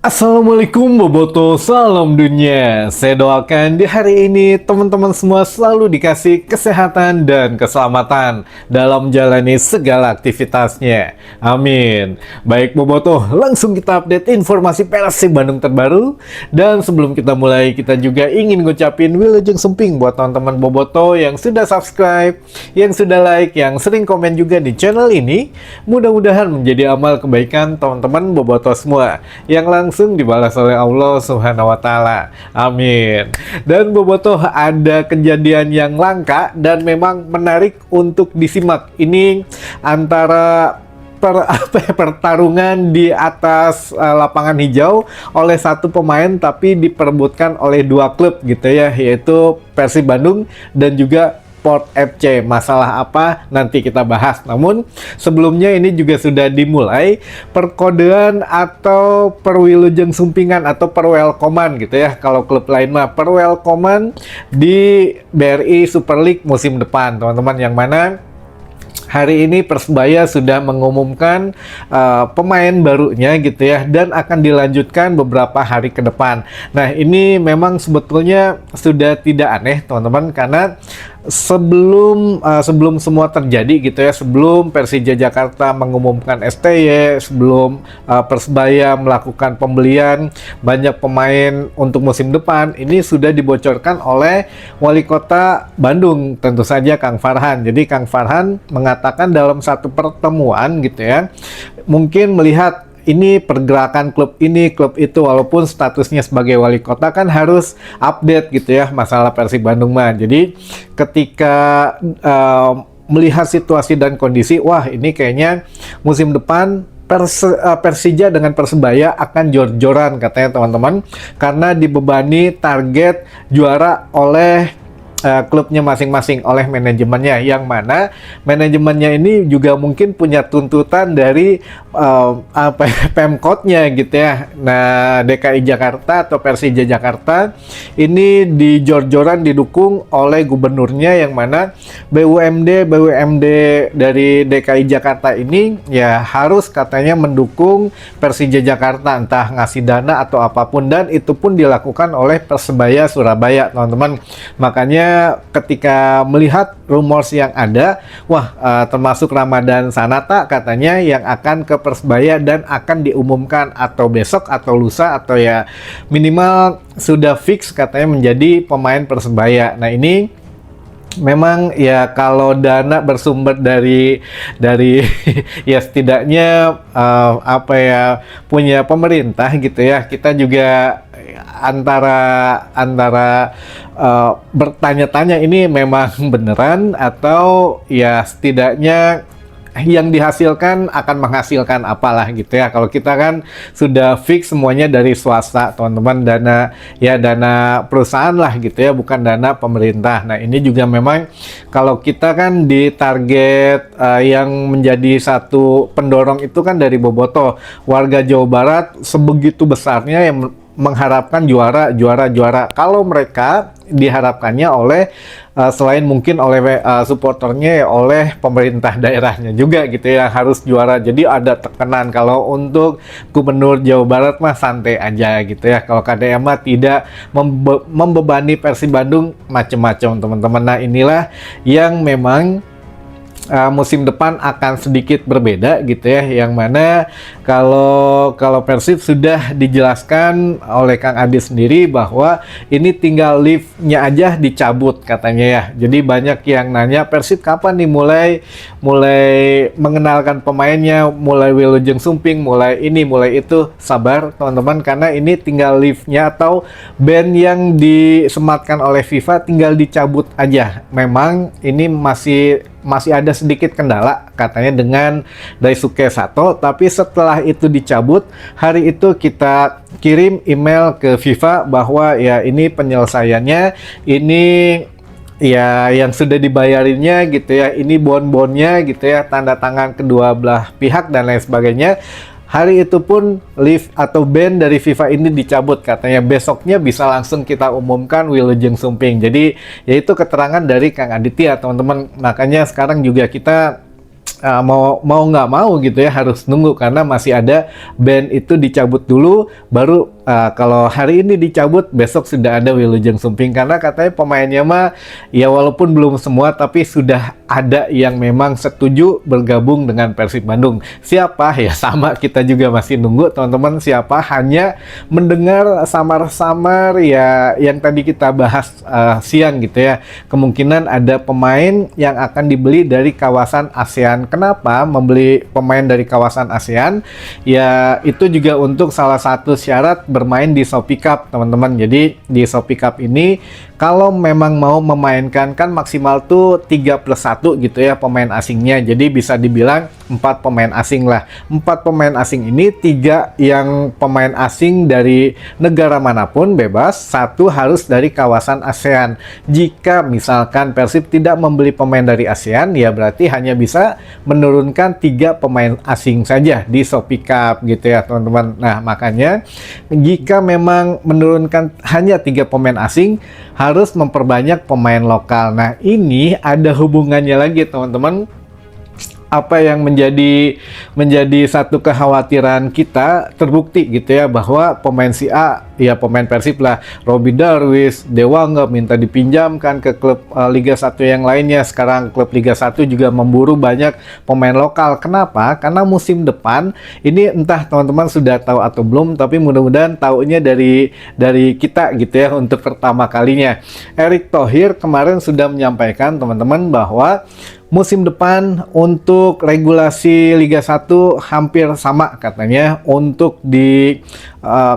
Assalamualaikum Boboto, salam dunia. Saya doakan di hari ini teman-teman semua selalu dikasih kesehatan dan keselamatan dalam menjalani segala aktivitasnya. Amin. Baik Boboto, langsung kita update informasi Persib Bandung terbaru. Dan sebelum kita mulai, kita juga ingin ngucapin wilujeng sumping buat teman-teman Boboto yang sudah subscribe, yang sudah like, yang sering komen juga di channel ini. Mudah-mudahan menjadi amal kebaikan teman-teman Boboto semua yang langsung dibalas oleh Allah Subhanahu wa Ta'ala. Amin. Dan Bobotoh, ada kejadian yang langka dan memang menarik untuk disimak. Ini antara pertarungan di atas lapangan hijau oleh satu pemain, tapi diperebutkan oleh dua klub gitu ya, yaitu Persib Bandung dan juga Port FC. Masalah apa nanti kita bahas. Namun sebelumnya ini juga sudah dimulai perkodean atau perwilujeng sumpingan atau perwelkoman gitu ya. Kalau klub lain mah perwelkoman di BRI Super League musim depan, teman-teman, yang mana hari ini Persebaya sudah mengumumkan pemain barunya gitu ya, dan akan dilanjutkan beberapa hari ke depan. Nah, ini memang sebetulnya sudah tidak aneh teman-teman, karena sebelum semua terjadi gitu ya, sebelum Persija Jakarta mengumumkan STY, sebelum Persebaya melakukan pembelian banyak pemain untuk musim depan, ini sudah dibocorkan oleh Wali Kota Bandung, tentu saja Kang Farhan. Jadi Kang Farhan mengatakan dalam satu pertemuan gitu ya, mungkin melihat ini pergerakan klub ini, klub itu, walaupun statusnya sebagai wali kota kan harus update gitu ya masalah Persib Bandung mah. Jadi ketika melihat situasi dan kondisi, wah ini kayaknya musim depan Persija dengan Persebaya akan jor-joran katanya teman-teman, karena dibebani target juara oleh klubnya masing-masing, oleh manajemennya, yang mana manajemennya ini juga mungkin punya tuntutan dari Pemkotnya gitu ya. Nah, DKI Jakarta atau Persija Jakarta ini di jor-joran didukung oleh gubernurnya, yang mana BUMD dari DKI Jakarta ini ya harus katanya mendukung Persija Jakarta, entah ngasih dana atau apapun, dan itu pun dilakukan oleh Persebaya Surabaya, teman-teman. Makanya ketika melihat rumors yang ada, wah termasuk Ramadan Sanata katanya yang akan ke Persebaya dan akan diumumkan atau besok atau lusa, atau ya minimal sudah fix katanya menjadi pemain Persebaya. Nah, ini memang ya kalau dana bersumber dari ya setidaknya punya pemerintah gitu ya, kita juga antara bertanya-tanya ini memang beneran atau ya setidaknya yang dihasilkan akan menghasilkan apalah gitu ya. Kalau kita kan sudah fix semuanya dari swasta, teman-teman, dana perusahaan lah gitu ya, bukan dana pemerintah. Nah, ini juga memang kalau kita kan di target yang menjadi satu pendorong itu kan dari Boboto, warga Jawa Barat sebegitu besarnya yang mengharapkan juara. Kalau mereka diharapkannya oleh selain mungkin oleh supporternya, oleh pemerintah daerahnya juga gitu ya, harus juara. Jadi ada tekanan. Kalau untuk Gubernur Jawa Barat mah santai aja gitu ya. Kalau KDM mah tidak membebani Persib Bandung macam-macam, teman-teman. Nah, inilah yang memang musim depan akan sedikit berbeda gitu ya, yang mana kalau Persib sudah dijelaskan oleh Kang Adi sendiri bahwa ini tinggal liftnya aja dicabut katanya ya. Jadi banyak yang nanya, Persib kapan nih mulai mengenalkan pemainnya, mulai wilujeng sumping, mulai ini mulai itu. Sabar teman-teman, karena ini tinggal liftnya atau band yang disematkan oleh FIFA tinggal dicabut aja. Memang ini masih ada sedikit kendala katanya dengan Daisuke Sato, tapi setelah itu dicabut, hari itu kita kirim email ke FIFA bahwa ya ini penyelesaiannya, ini ya yang sudah dibayarinnya gitu ya, ini bon-bonnya gitu ya, tanda tangan kedua belah pihak dan lain sebagainya. Hari itu pun lift atau ban dari FIFA ini dicabut, katanya besoknya bisa langsung kita umumkan wilujeng sumping. Jadi yaitu keterangan dari Kang Aditya, teman-teman. Makanya sekarang juga kita mau nggak mau gitu ya harus nunggu karena masih ada ban itu dicabut dulu baru kalau hari ini dicabut besok sudah ada Wilujeng Sumping karena katanya pemainnya mah ya walaupun belum semua tapi sudah ada yang memang setuju bergabung dengan Persib Bandung. Siapa? Ya sama kita juga masih nunggu teman-teman siapa, hanya mendengar samar-samar ya yang tadi kita bahas siang gitu ya. Kemungkinan ada pemain yang akan dibeli dari kawasan ASEAN. Kenapa membeli pemain dari kawasan ASEAN? Ya itu juga untuk salah satu syarat bermain di Shopee Cup teman-teman. Jadi di Shopee Cup ini kalau memang mau memainkan kan maksimal tuh 3+1 gitu ya pemain asingnya. Jadi bisa dibilang 4 pemain asing lah. 4 pemain asing ini 3 yang pemain asing dari negara manapun bebas, 1 harus dari kawasan ASEAN. Jika misalkan Persib tidak membeli pemain dari ASEAN ya berarti hanya bisa menurunkan 3 pemain asing saja di Shopee Cup gitu ya teman-teman. Nah makanya jika memang menurunkan hanya 3 pemain asing harus memperbanyak pemain lokal. Nah ini ada hubungannya lagi teman-teman. Apa yang menjadi satu kekhawatiran kita terbukti gitu ya bahwa pemain si A ya pemain Persib lah Robby Darwish, Dewa nggak minta dipinjamkan ke klub Liga 1 yang lainnya. Sekarang klub Liga 1 juga memburu banyak pemain lokal. Kenapa? Karena musim depan ini entah teman-teman sudah tahu atau belum tapi mudah-mudahan taunya dari kita gitu ya untuk pertama kalinya. Erick Thohir kemarin sudah menyampaikan teman-teman bahwa musim depan untuk regulasi Liga 1 hampir sama katanya. Untuk di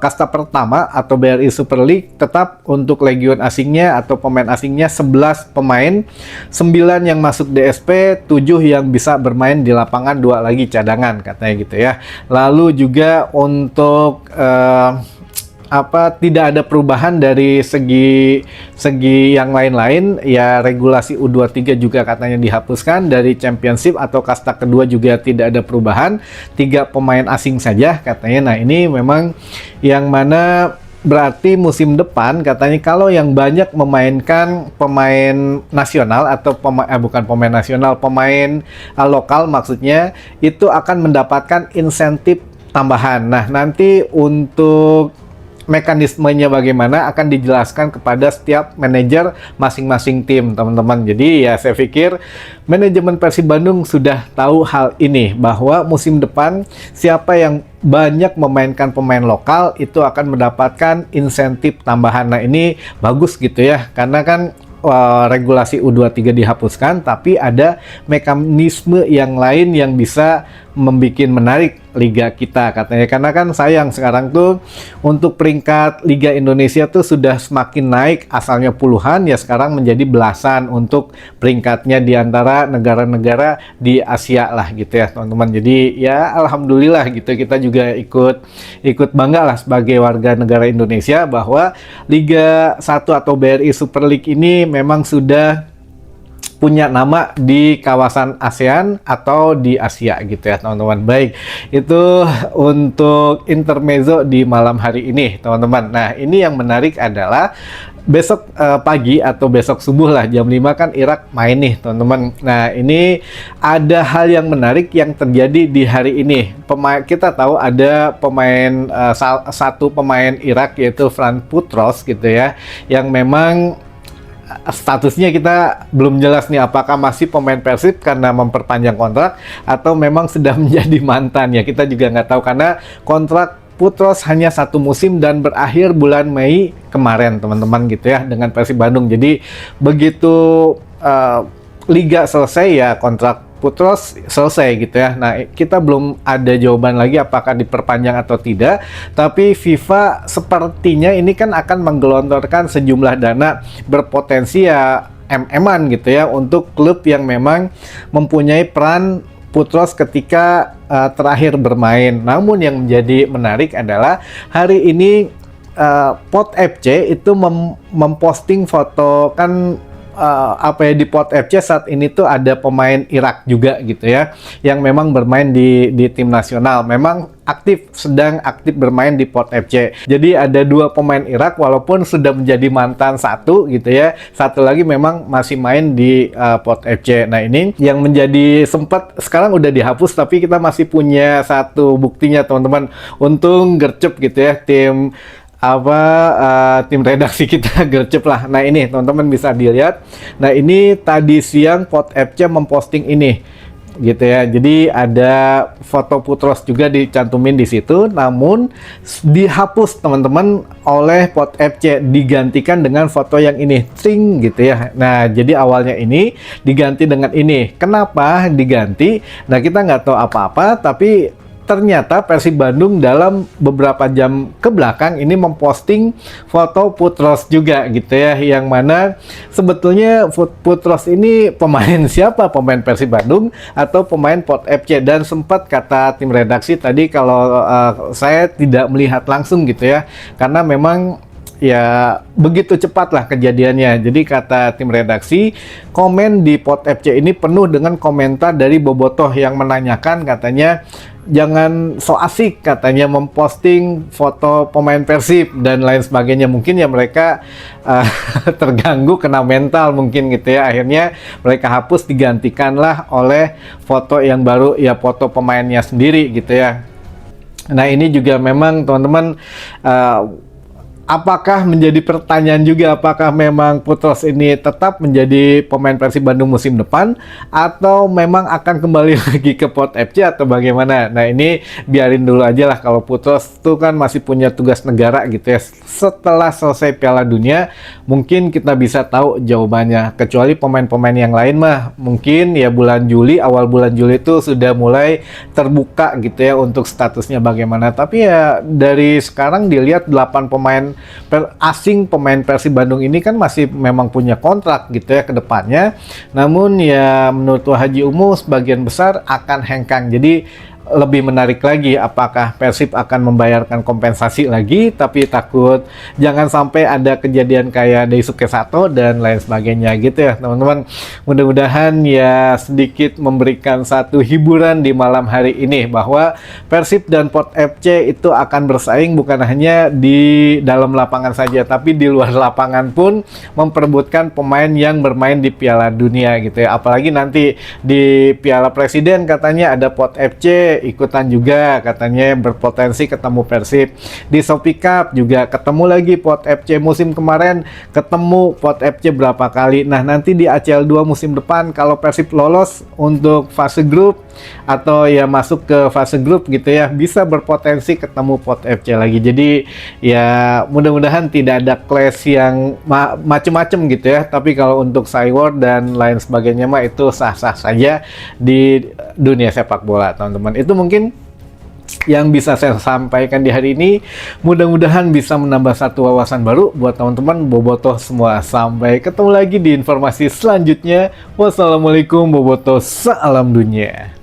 kasta pertama atau BRI Super League tetap untuk legion asingnya atau pemain asingnya 11 pemain, 9 yang masuk DSP, 7 yang bisa bermain di lapangan, 2 lagi cadangan katanya gitu ya. Lalu juga untuk tidak ada perubahan dari segi yang lain-lain ya. Regulasi U23 juga katanya dihapuskan, dari championship atau kasta kedua juga tidak ada perubahan, 3 pemain asing saja katanya. Nah ini memang yang mana berarti musim depan katanya kalau yang banyak memainkan pemain nasional atau bukan pemain nasional, pemain lokal maksudnya, itu akan mendapatkan insentif tambahan. Nah nanti untuk mekanismenya bagaimana akan dijelaskan kepada setiap manajer masing-masing tim teman-teman. Jadi ya saya pikir manajemen Persib Bandung sudah tahu hal ini bahwa musim depan siapa yang banyak memainkan pemain lokal itu akan mendapatkan insentif tambahan. Nah ini bagus gitu ya karena kan regulasi U23 dihapuskan tapi ada mekanisme yang lain yang bisa membuat menarik liga kita katanya. Karena kan sayang sekarang tuh untuk peringkat Liga Indonesia tuh sudah semakin naik, asalnya puluhan ya sekarang menjadi belasan untuk peringkatnya di antara negara-negara di Asia lah gitu ya teman-teman. Jadi ya alhamdulillah gitu kita juga ikut bangga lah sebagai warga negara Indonesia bahwa Liga 1 atau BRI Super League ini memang sudah punya nama di kawasan ASEAN atau di Asia gitu ya teman-teman. Baik, itu untuk intermezzo di malam hari ini teman-teman. Nah ini yang menarik adalah besok pagi atau besok subuh lah jam 5 kan Irak main nih teman-teman. Nah ini ada hal yang menarik yang terjadi di hari ini. Kita tahu ada pemain satu pemain Irak yaitu Fran Putros gitu ya, yang memang statusnya kita belum jelas nih apakah masih pemain Persib karena memperpanjang kontrak atau memang sudah menjadi mantan ya, kita juga nggak tahu karena kontrak Putros hanya 1 musim dan berakhir bulan Mei kemarin teman-teman gitu ya dengan Persib Bandung. Jadi begitu liga selesai ya kontrak Putros selesai gitu ya. Nah kita belum ada jawaban lagi apakah diperpanjang atau tidak, tapi FIFA sepertinya ini kan akan menggelontorkan sejumlah dana berpotensi ya MM-an gitu ya untuk klub yang memang mempunyai peran Putros ketika terakhir bermain. Namun yang menjadi menarik adalah hari ini Pot FC itu memposting foto kan apa ya, di Pot FC saat ini tuh ada pemain Irak juga gitu ya, yang memang bermain di tim nasional, memang sedang aktif bermain di Pot FC. Jadi ada 2 pemain Irak walaupun sudah menjadi mantan satu gitu ya, satu lagi memang masih main di Pot FC. Nah ini yang menjadi sempat sekarang udah dihapus, tapi kita masih punya satu buktinya teman-teman. Untung gercep gitu ya tim tim redaksi kita gercep lah. Nah ini teman-teman bisa dilihat. Nah ini tadi siang Pot FC memposting ini gitu ya. Jadi ada foto Putros juga dicantumin di situ, namun dihapus teman-teman oleh Pot FC, digantikan dengan foto yang ini, tring gitu ya. Nah jadi awalnya ini diganti dengan ini. Kenapa diganti? Nah kita nggak tahu apa-apa, tapi ternyata Persib Bandung dalam beberapa jam ke belakang ini memposting foto Putros juga gitu ya, yang mana sebetulnya Putros ini pemain siapa? Pemain Persib Bandung atau pemain Pot FC? Dan sempat kata tim redaksi tadi kalau saya tidak melihat langsung gitu ya, karena memang ya begitu cepat lah kejadiannya. Jadi kata tim redaksi, komen di Pot FC ini penuh dengan komentar dari bobotoh yang menanyakan, katanya jangan so asik katanya memposting foto pemain Persib dan lain sebagainya. Mungkin ya mereka terganggu, kena mental mungkin gitu ya. Akhirnya mereka hapus, digantikanlah oleh foto yang baru, ya foto pemainnya sendiri gitu ya. Nah ini juga memang teman-teman, apakah menjadi pertanyaan juga, apakah memang Putros ini tetap menjadi pemain Persib Bandung musim depan atau memang akan kembali lagi ke Pot FC atau bagaimana? Nah ini biarin dulu aja lah, kalau Putros tuh kan masih punya tugas negara gitu ya. Setelah selesai Piala Dunia mungkin kita bisa tahu jawabannya, kecuali pemain-pemain yang lain mah mungkin ya bulan Juli, awal bulan Juli itu sudah mulai terbuka gitu ya untuk statusnya bagaimana. Tapi ya dari sekarang dilihat 8 pemain asing pemain Persib Bandung ini kan masih memang punya kontrak gitu ya ke depannya. Namun ya menurut Haji Umu sebagian besar akan hengkang. Jadi lebih menarik lagi apakah Persib akan membayarkan kompensasi lagi, tapi takut jangan sampai ada kejadian kayak Daisuke Sato dan lain sebagainya gitu ya teman-teman. Mudah-mudahan ya sedikit memberikan satu hiburan di malam hari ini, bahwa Persib dan Pot FC itu akan bersaing bukan hanya di dalam lapangan saja, tapi di luar lapangan pun memperebutkan pemain yang bermain di Piala Dunia gitu ya. Apalagi nanti di Piala Presiden katanya ada Pot FC ikutan juga, katanya berpotensi ketemu Persib. Di Shopee Cup juga ketemu lagi Pot FC, musim kemarin ketemu Pot FC berapa kali. Nah nanti di ACL 2 musim depan kalau Persib lolos untuk fase grup atau ya masuk ke fase grup gitu ya, bisa berpotensi ketemu Pot FC lagi. Jadi ya mudah-mudahan tidak ada clash yang macem-macem gitu ya. Tapi kalau untuk Cywar dan lain sebagainya mah itu sah-sah saja di dunia sepak bola teman-teman. Itu mungkin yang bisa saya sampaikan di hari ini. Mudah-mudahan bisa menambah satu wawasan baru buat teman-teman bobotoh semua. Sampai ketemu lagi di informasi selanjutnya. Wassalamualaikum bobotoh, salam dunia.